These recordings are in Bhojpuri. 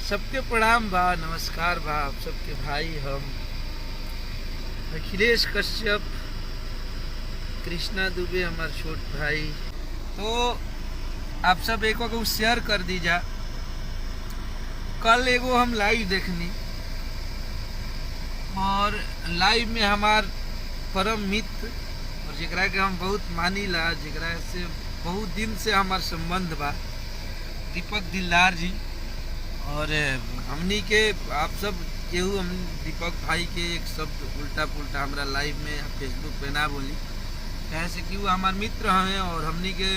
सबके प्रणाम बा, नमस्कार बा। आप सबके भाई हम अखिलेश कश्यप, कृष्णा दुबे हमार छोट भाई। तो आप सब एक को शेयर कर दीजा। कल एगो हम लाइव देखनी और लाइव में हमार परम मित्र और जरा के हम बहुत मानीला, जरा से बहुत दिन से हमार संबंध बा, दीपक दिलदार जी। और हमनी के आप सब केहू हम दीपक भाई के एक शब्द उल्टा पुल्टा हमारा लाइव में या फेसबुक पे ना बोली, कैसे कि वो हमारे मित्र हैं। और हमनी के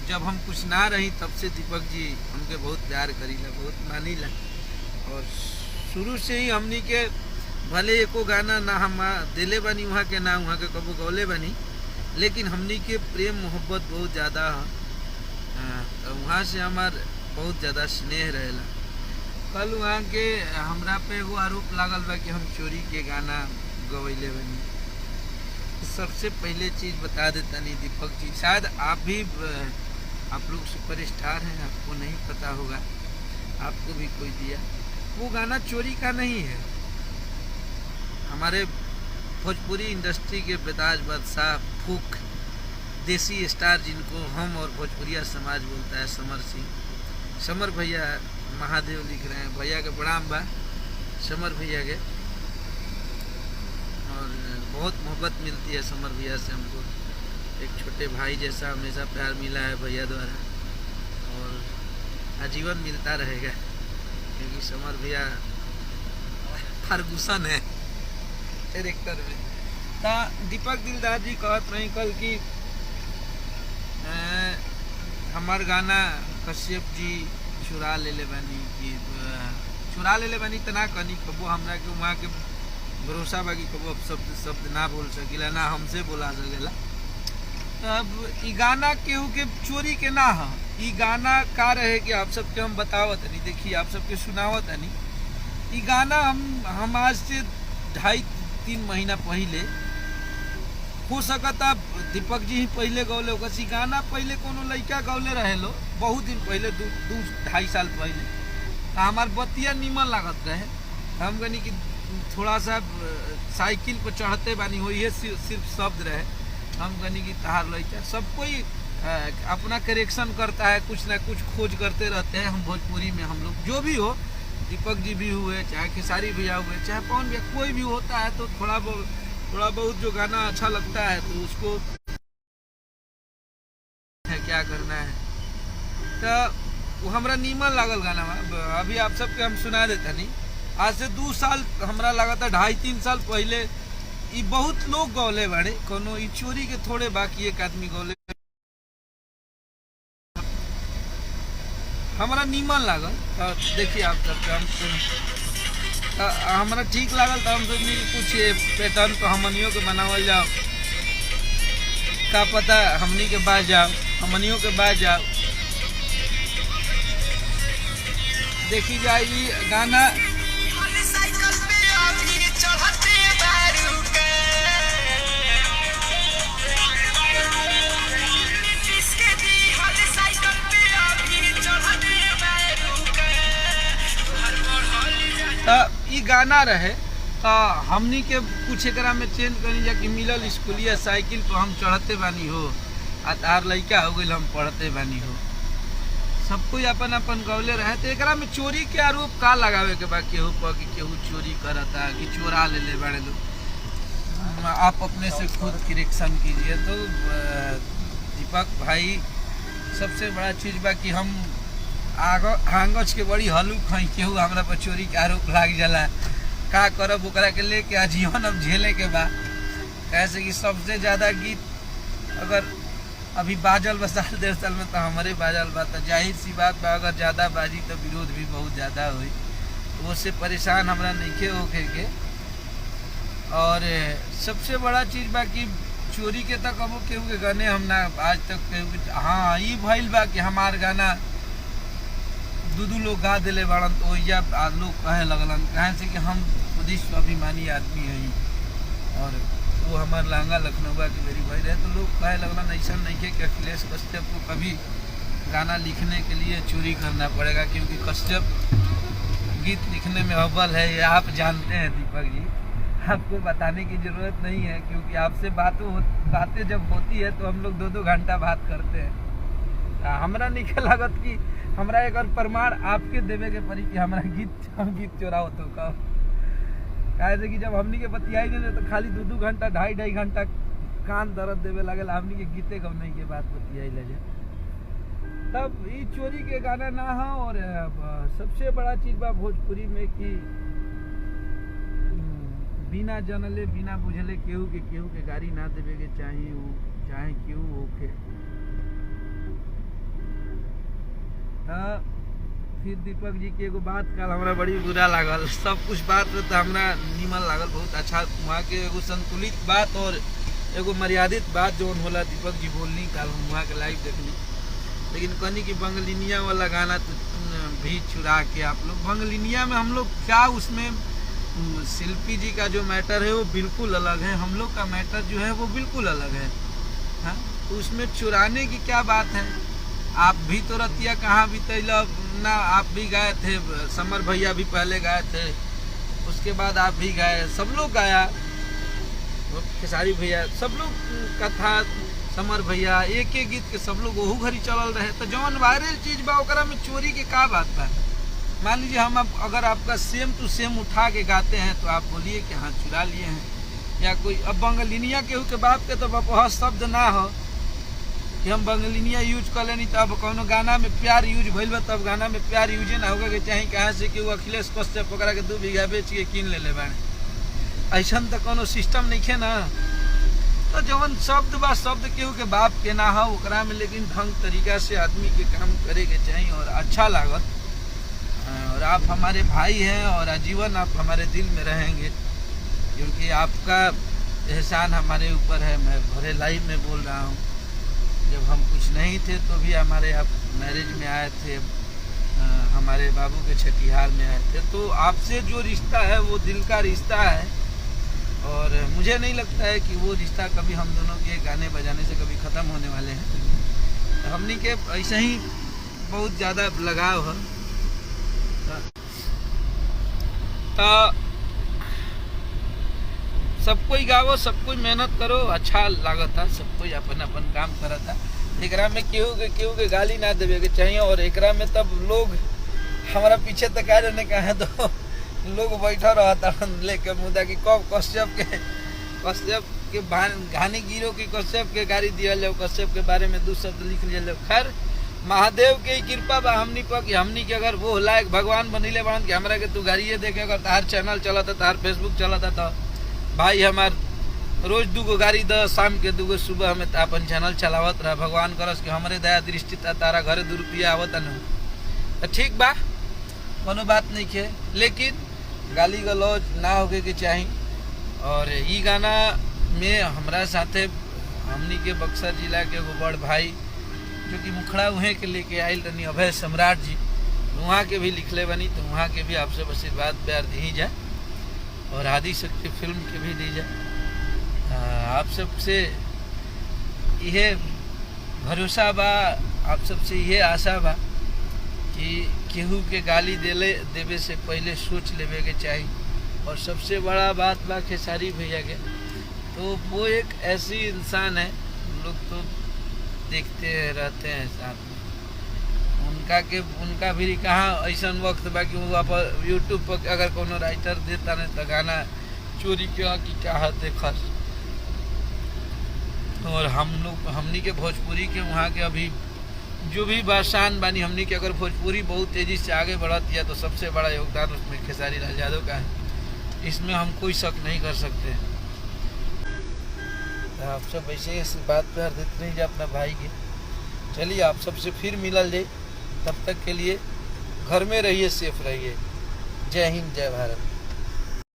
जब हम कुछ ना रही तब से दीपक जी हमके बहुत प्यार करीला, बहुत मानीला। और शुरू से ही हमनी के भले एको गाना ना हम दिले बनी वहाँ के, ना वहाँ के कबो गौले बनी, लेकिन हमनी के प्रेम मोहब्बत बहुत ज़्यादा है। तो वहाँ से हमार बहुत ज़्यादा स्नेह रहेला। कल वहाँ के हमरा पे एगो आरोप लागल बा कि हम चोरी के गाना गवैले बनी। सबसे पहले चीज़ बता देता नहीं दीपक जी, शायद आप भी आप लोग सुपरस्टार हैं, आपको नहीं पता होगा, आपको भी कोई दिया। वो गाना चोरी का नहीं है। हमारे भोजपुरी इंडस्ट्री के बेताज बादशाह फूक देसी स्टार जिनको हम और भोजपुरिया समाज बोलता है, समर सिंह, समर भैया महादेव लिख रहे हैं। भैया के प्रणाम बा, समर भैया के। और बहुत मोहब्बत मिलती है समर भैया से हमको, एक छोटे भाई जैसा हमेशा प्यार मिला है भैया द्वारा और आजीवन मिलता रहेगा, क्योंकि समर भैया फर्गूसन है डायरेक्टर में। तो दीपक दिलदार जी कहत रही कल कि हमार गाना कश्यप जी चुरा ले बानी, कि चुरा ले बानी तना कनी कबो हमरा के वहाँ के भरोसा बा कि कबो शब्द ना बोल सकेला, ना हमसे बोला सकेला। तब ई गाना केहू के चोरी के ना है। ई गाना का रहे कि आप सबके हम बतावत नहीं, देखिए आप सबके सुनावत नहीं। ई गाना हम आज से 2.5-3 महीना पहले, हो सकता दीपक जी ही पहले गौले होगा। सी गाना पहले कोनो लड़का गौले रहे लो, बहुत दिन पहले, 2-2.5 साल पहले। तो हमार बतिया नीमन लागत रहे। हम कहनी कि थोड़ा सा साइकिल पर चढ़ते बानी हो, ये सिर्फ शब्द रहे। हम कहनी कि तहार लड़का, सब कोई अपना करेक्शन करता है, कुछ ना कुछ खोज करते रहते हैं। हम भोजपुरी में हम लोग जो भी हो, दीपक जी भी हुए, चाहे खेसारी भैया हुए, चाहे पवन भैया, कोई भी होता है तो थोड़ा बहुत जो गाना अच्छा लगता है तो उसको क्या करना है। तो वो हमरा नीमन लागल गाना। अभी आप सबके हम सुना देता नहीं। आज से 2 साल हमरा लगा था, 2.5-3 साल पहले ये बहुत लोग गौले बाड़े, कोनो ई चोरी के थोड़े बाकी एक आदमी गौले। हमारा नीमन लागल। तो देखिए आप सबके हम हमारा ठीक लागल तो हम सोचनी कि कुछ पैटर्न तो हमनियों के बनावल जाओ, का पता हमनी के बाज जाओ, हमनियों के बाज जाओ। देखी जाए गाना ई गाना रहे। तो हमनी के कुछ एकरा में चेंज करी जा कि मिलल स्कूलिया साइकिल पर हम चढ़ते बानी हो, आ तार लड़का हो गई हम पढ़ते बानी हो। सब कोई अपन अपन गौले रहे। तो एकरा में चोरी के आरोप का लगावे के बा केहू पर कि केहू चोरी करता, कि चोरा ले बाड़े लोग। आप अपने से खुद करेक्शन कीजिए। तो दीपक भाई, सबसे बड़ा चीज़ बा कि हम आंगज के बड़ी हलुक हई, केहू हमरा पर चोरी के आरोप लाग जाला, का करब ओकरा के लेके आजीवन अब झेले के बा। कैसे कि सबसे ज़्यादा गीत अगर अभी बाजल बा 1.5 साल में, तो हमारे बाजल बा, तो जाहिर सी बात बा अगर ज़्यादा बाजी तो विरोध भी बहुत ज़्यादा हुई। तो उससे परेशान हमरा नहीं होके के। और सबसे बड़ा चीज़ बा कि चोरी के तक अब केहू के गाने हम ना आज तक केहू के, हाँ ये भइल बा कि हमार गाना 2 लोग गा दिले बाड़न, तो या लोग कहे लगलन, कहे से कि हम खुद ही स्वाभिमानी आदमी है और वो हमारे लहंगा लखनऊ के मेरी भाई रहे। तो लोग कहे लगलन ऐसा नहीं है कि अखिलेश कश्यप को कभी गाना लिखने के लिए चोरी करना पड़ेगा, क्योंकि कश्यप गीत लिखने में अव्वल है, ये आप जानते हैं दीपक जी, आपको बताने की ज़रूरत नहीं है, क्योंकि आपसे बातें जब होती है तो हम लोग 2-2 घंटा बात करते हैं। हमरा नहीं लागत कि हमरा एक और प्रमाण आपके देवे के पड़ी कि हमारा हम गीत चोराओ तो कहो, काहे कि जब हमनी के बतियाई नहीं तो खाली 2-2 घंटा 2.5 घंटा कान दर्द देवे लगल, हमनी के गीते गवने के बात बतियाई ले जाए। तब ये चोरी के गाना ना हो। और सबसे बड़ा चीज बा भोजपुरी में कि बिना जानले बिना बुझले केहू के गाड़ी ना देवे के चाहिए, वो चाहे केहू होके। फिर दीपक जी के एगो बात कल हमरा बड़ी बुरा लागल, सब कुछ बात तो हमरा निमन लागल, बहुत अच्छा वहाँ के एगो संतुलित बात और एगो मर्यादित बात जो होला दीपक जी बोलनी, कल हम वहाँ के लाइव देखली। लेकिन कहनी कि बंगलिनिया वाला गाना तो भी चुरा के आप लोग, बंगलिनिया में हम लोग क्या, उसमें शिल्पी जी का जो मैटर है वो बिल्कुल अलग है, हम लोग का मैटर जो है वो बिल्कुल अलग है। हाँ, तो उसमें चुराने की क्या बात है। आप भी तो रतिया कहाँ बीतैल ना, आप भी गाए थे, समर भैया भी पहले गाए थे, उसके बाद आप भी गाए, सब लोग गाया, खेसारी भैया सब लोग का था, समर भैया एक गीत के सब लोग वहू घड़ी चलल रहे। तो जौन वायरल चीज बा ओकरा में चोरी के का बात बा। मान लीजिए हम अगर आपका सेम टू सेम उठा के गाते हैं तो आप बोलिए कि हाँ चुरा लिए हैं, या कोई अब बंगलिनिया केहू के बाप के तो बपहस शब्द ना हो कि हम बंगलिनिया यूज कर लेनी, तब कोनो गाना में प्यार यूज भइल बा, तब गाना में प्यार यूजे ना होगा के चाहे कहाँ से कि वो अखिलेश कश्यप ओकरा के 2 बीघा बेच के कीन ले बाड़े, ऐसा तो कोनो सिस्टम नहीं है ना। तो जवन शब्द बा शब्द केहू के बाप के ना हो ओकरा में, लेकिन ढंग तरीका से आदमी के काम करे के चाहिए और अच्छा लागत। और आप हमारे भाई हैं और आजीवन आप हमारे दिल में रहेंगे, क्योंकि आपका एहसान हमारे ऊपर है। मैं भरे लाइव में बोल रहा हूँ, जब हम कुछ नहीं थे तो भी हमारे आप मैरिज में आए थे, हमारे बाबू के छठिहार में आए थे, तो आपसे जो रिश्ता है वो दिल का रिश्ता है। और मुझे नहीं लगता है कि वो रिश्ता कभी हम दोनों के गाने बजाने से कभी ख़त्म होने वाले हैं। हमनी के ऐसे ही बहुत ज़्यादा लगाव है। तो सब कोई गावो, सब कोई मेहनत करो, अच्छा लागता, सब कोई अपन अपन काम करता। एकरा में केहू के गाली ना देवे के चाहिए। और एकरा में तब लोग हमारा पीछे तक आ जाने का है तो लोग बैठा रहता लेके मुद्दा की कब कश्यप के घानी गिरो की कश्यप के गाड़ी दिया जाओ, कश्यप के बारे में 2 शब्द लिख लिया जाओ। खैर महादेव के कृपा बा हमनी पर कि हमनी के अगर वो लायक भगवान बनिले बान कि हमरा के तू गाड़िए देखे, अगर तार चैनल चलता, तार फेसबुक चलता, तो भाई हमार रोज 2 गाड़ी द, शाम के 2 सुबह में अपन चैनल चलावत रहा। भगवान करस कि हमारे दया दृष्टि तारा घरे 2 रुपया आवता न, तो ठीक बा, कोनो बात नहीं है, लेकिन गाली गलौज ना होके के चाहिए। और ई गाना में हमरा साथे हमनी के बक्सर जिला के एगो बड़ भाई जो कि मुखड़ा उहे के लेके आयल रही, अभय सम्राट जी, वहाँ के भी लिखले बनी, तो वहाँ के भी आपसे आशीर्वाद प्यार दी जाए और आदि शक्ति फिल्म के भी दी जाए। आप सबसे यह भरोसा बा, आप सबसे यह आशा बा कि केहू के गाली देवे से पहले सोच लेवे के चाहिए। और सबसे बड़ा बात बा खेसारी भैया के, तो वो एक ऐसी इंसान है, लोग तो देखते रहते हैं साथ में, उनका भी कहाँ ऐसा वक्त बा कि वो आप यूट्यूब पर अगर कोनो राइटर देता नहीं तो गाना चोरी क्या कि क्या देखस। और हमनी के भोजपुरी के वहाँ के अभी जो भी बाशान बानी, हमनी के अगर भोजपुरी बहुत तेज़ी से आगे बढ़ती है तो सबसे बड़ा योगदान उसमें खेसारी लाल यादव का है, इसमें हम कोई शक नहीं कर सकते। तो आप सब ऐसे ही बात प्यार देते रहिए अपना भाई के। चलिए आप सबसे फिर मिलल जाए, तब तक के लिए घर में रहिए, सेफ रहिए। जय हिंद, जय भारत।